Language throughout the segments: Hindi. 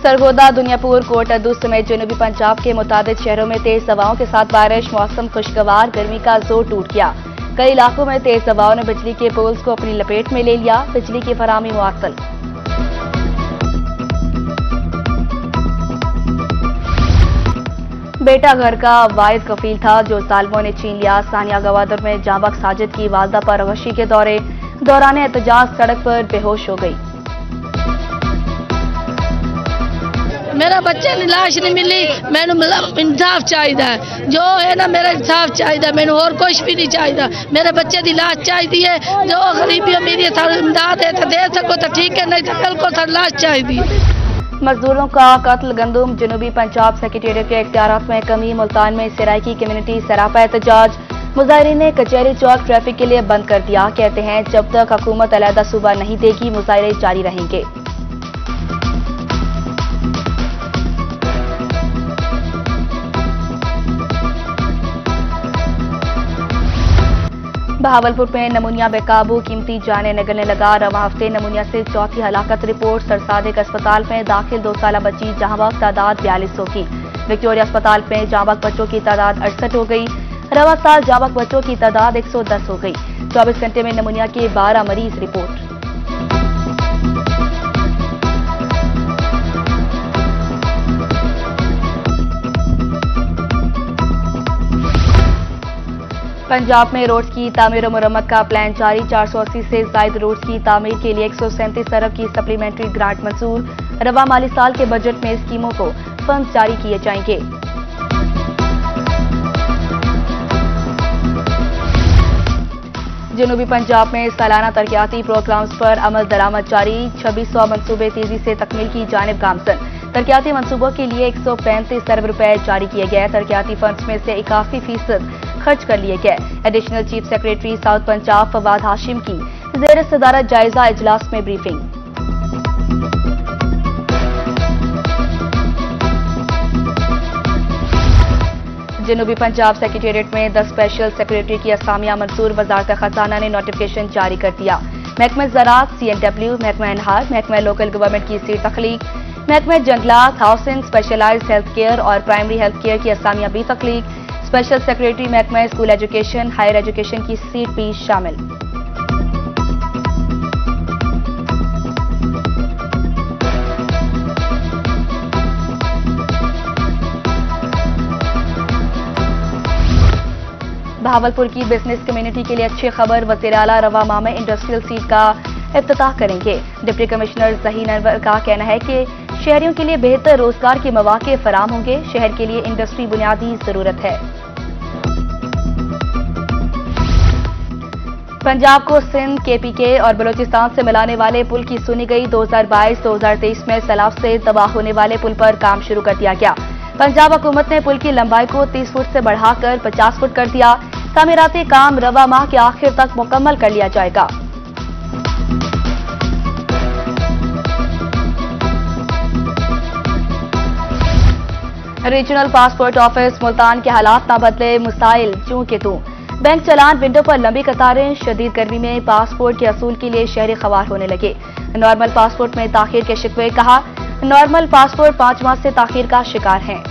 सरगोदा, दुनियापुर, कोटअद्दू समेत जनूबी पंजाब के मुताबिक शहरों में तेज हवाओं के साथ बारिश। मौसम खुशगवार, गर्मी का जोर टूट गया। कई इलाकों में तेज हवाओं ने बिजली के पोल्स को अपनी लपेट में ले लिया। बिजली की फराहमी मुअत्तल। बेटा घर का वाहिद कफील था जो जालिमों ने छीन लिया। सानिया गवादर में जांबाग साजिद की वालदा पर गशी के दौरान एहतजाज सड़क पर बेहोश हो गई। मेरा बच्चे की लाश नहीं मिली, मैनू इंसाफ चाहिए, जो है ना मेरा इंसाफ चाहिए, मैनू और कुछ भी नहीं चाहिए। मेरे बच्चे की लाश चाहिए, जो गरीबी मेरी इमदाद है तो दे सको तो ठीक है, नहीं तो कल को सर लाश चाहिए। मजदूरों का कत्ल, गंदुम, जनूबी पंजाब सेक्रेटेरिएट के इख्तियारात में कमी। मुल्तान में सराइकी कम्युनिटी सरापा एहतजाज। मुजाहिरीन ने कचहरी चौक ट्रैफिक के लिए बंद कर दिया। कहते हैं जब तक हुकूमत अलहदा सूबा नहीं देगी मुजाहिरे जारी रहेंगे। बहावलपुर में नमूनिया बेकाबू, कीमती जाने निगलने लगा। रवा हफ्ते नमूनिया से चौथी हलाकत रिपोर्ट। सरसादिक अस्पताल में दाखिल 2 साल बच्ची जहांबाग तादाद 4200 की। विक्टोरिया अस्पताल में जांबाग बच्चों की तादाद 68 हो गई। रवा साल जांबाग बच्चों की तादाद 110 हो गई। 24 घंटे में नमूनिया के 12 मरीज रिपोर्ट। पंजाब में रोड्स की तामीर और मुरम्मत का प्लान जारी। 480 से ज्यादा रोड्स की तामीर के लिए 137 अरब की सप्लीमेंट्री ग्रांट मंजूर। रवा माली साल के बजट में स्कीमों को फंड जारी किए जाएंगे। जनूबी पंजाब में सालाना तरक्याती प्रोग्राम्स पर अमल दरामद जारी। 2600 मनसूबे तेजी से तकमील की जानिब गामजन। तरक्याती मनसूबों के लिए 135 अरब रुपए जारी किए गए। तरक्याती फंड्स में से 81% खर्च कर लिए गए। Additional chief secretary south Punjab Fawad Hashim की ज़ेर सदारत जायजा इजलास में ब्रीफिंग। जनूबी पंजाब सेक्रेटेरिएट में 10 स्पेशल सेक्रेटरी की असामियां मंजूर। वजारत खजाना ने नोटिफिकेशन जारी कर दिया। महकमा ज़राअत, CNW, महकमा एनहार, महकमा लोकल गवर्नमेंट की सीट तख्लीक, महकमा जंगलात, हाउसिंग, स्पेशलाइज्ड हेल्थ केयर और प्राइमरी हेल्थ केयर की असामियां भी तख्लीक। स्पेशल सेक्रेटरी महकमा स्कूल एजुकेशन, हायर एजुकेशन की सीट भी शामिल। बहावलपुर की बिजनेस कम्युनिटी के लिए अच्छी खबर। वज़ीर आला रवा माह में इंडस्ट्रियल सीट का इफ्तिताह करेंगे। डिप्टी कमिश्नर ज़हीन अनवर का कहना है कि शहरियों के लिए बेहतर रोजगार के मौके फराहम होंगे। शहर के लिए इंडस्ट्री बुनियादी जरूरत है। पंजाब को सिंध, KPK और बलोचिस्तान से मिलाने वाले पुल की सुनी गई। 2022-2023 में सैलाब से तबाह होने वाले पुल पर काम शुरू कर दिया गया। पंजाब हुकूमत ने पुल की लंबाई को 30 फुट से बढ़ाकर 50 फुट कर दिया। तामीराती काम रवा माह के आखिर तक मुकम्मल कर लिया जाएगा। रीजनल पासपोर्ट ऑफिस मुल्तान के हालात ना बदले, मुसाइल चूं के तू। बैंक चलान विंडो पर लंबी कतारें। शदीद गर्मी में पासपोर्ट के असूल के लिए शहरी खवार होने लगे। नॉर्मल पासपोर्ट में ताखीर के शिकवे। कहा नॉर्मल पासपोर्ट 5 माह से ताखीर का शिकार हैं।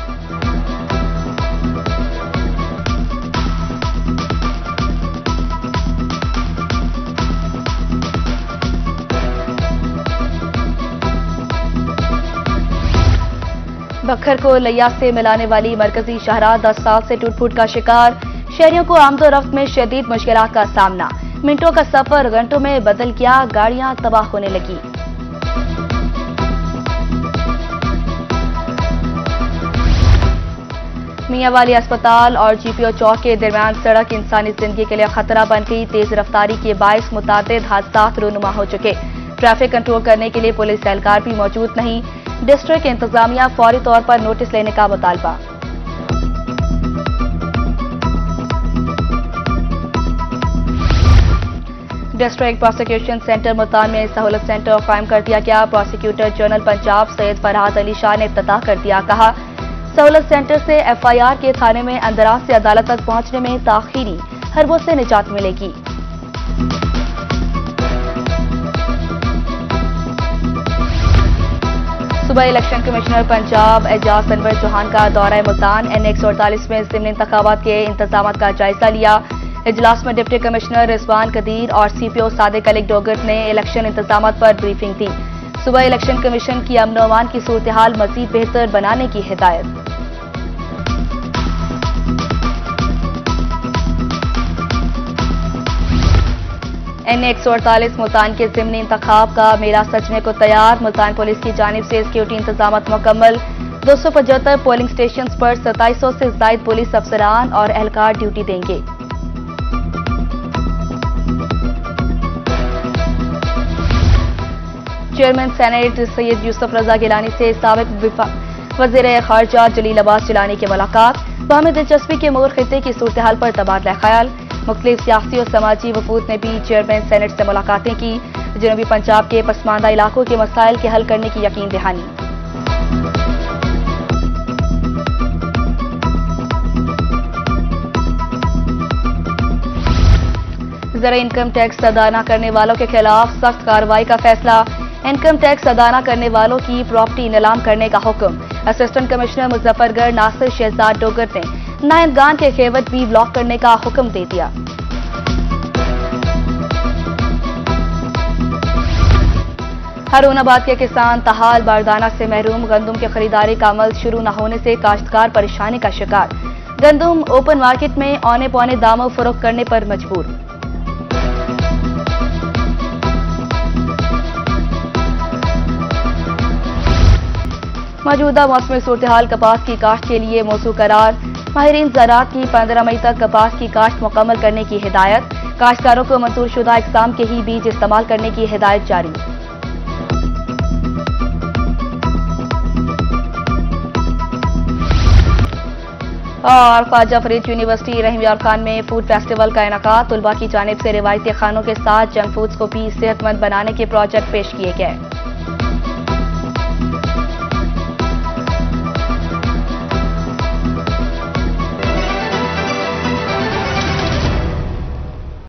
बखर को लिया से मिलाने वाली मरकजी शाहराह 10 साल से टूट फूट का शिकार। शहरियों को आमदोरफ्त में शदीद मुश्किलात का सामना। मिनटों का सफर घंटों में बदल गया। गाड़ियां तबाह होने लगी। मियांवाली अस्पताल और GPO चौक के दरमियान सड़क इंसानी जिंदगी के लिए खतरा बन गई। तेज रफ्तारी के बायस मुतादिद हादसा रूनुमा हो चुके। ट्रैफिक कंट्रोल करने के लिए पुलिस एहलकार भी मौजूद नहीं। डिस्ट्रिक्ट इंतजामिया फौरी तौर पर नोटिस लेने का मुतालबा। डिस्ट्रिक्ट प्रोसिक्यूशन सेंटर मुल्तान में सहूलत सेंटर कायम कर दिया गया। प्रोसिक्यूटर जनरल पंजाब सैयद फरहाद अली शाह ने इफ्तिताह कर दिया। कहा सहूलत सेंटर से FIR के थाने में अंदराज से अदालत तक पहुंचने में ताखीरी हरबों से निजात मिलेगी। सुबह इलेक्शन कमिश्नर पंजाब एजाज अनवर चौहान का दौरा मुल्तान NX48 में ज़िमनी इंतखाबात के इंतजाम का जायजा लिया। इजलास में डिप्टी कमिश्नर रिजवान कदीर और CPO सादिक अली डोगर ने इलेक्शन इंतजाम पर ब्रीफिंग दी। सुबह इलेक्शन कमीशन की अमन व अमान की सूरत हाल मजीद बेहतर बनाने की हिदायत। NX48 मुल्तान के ज़िमनी इंतखाब का मेरा सचने को तैयार। मुल्तान पुलिस की जानिब से सिक्योरिटी इंतजाम मुकम्मल। 275 पोलिंग स्टेशन पर 2700 से ज्यादा पुलिस अफसरान और एहलकार ड्यूटी देंगे। चेयरमैन सेनेट सैयद यूसुफ रजा गिलानी से साबिक वज़ीर खारजा जलील अब्बास जिलानी की मुलाकात। बाहमी दिलचस्पी के मोर खिते की सूरत हाल पर तबादला ख्याल। मुख्तलिफ सियासी और समाजी वफूद ने भी चेयरमैन सेनेट से मुलाकातें की। जनूबी पंजाब के पसमानदा इलाकों के मसाइल के हल करने की यकीन दहानी। ज़रा इनकम टैक्स अदा न करने वालों के खिलाफ सख्त कार्रवाई का फैसला। इनकम टैक्स अदा न करने वालों की प्रॉपर्टी नीलाम करने का हुक्म। असिस्टेंट कमिश्नर मुजफ्फरगढ़ नासिर शहजाद डोगर ने नायबगान के खेवत भी ब्लॉक करने का हुक्म दे दिया। हारूनाबाद के किसान तहाल बारदाना से महरूम। गंदुम की खरीदारी का अमल शुरू न होने से काश्तकार परेशानी का शिकार। गंदुम ओपन मार्केट में औने पौने दामों फरोख्त करने पर मजबूर। मौजूदा मौसमी सूरत हाल कपास की काश्त के लिए मौसू करार। माहिरीन ज़राअत की 15 मई तक कपास की काश्त मुकम्मल करने की हिदायत। काश्तकारों को मंजूर शुदा इकसाम के ही बीज इस्तेमाल करने की हिदायत जारी। और ख्वाजा फरीद यूनिवर्सिटी रहीमयार खान में फूड फेस्टिवल का इनेकाद। तुलबा की जानिब से रिवायती खानों के साथ जंक फूड्स को भी सेहतमंद बनाने के प्रोजेक्ट पेश किए गए।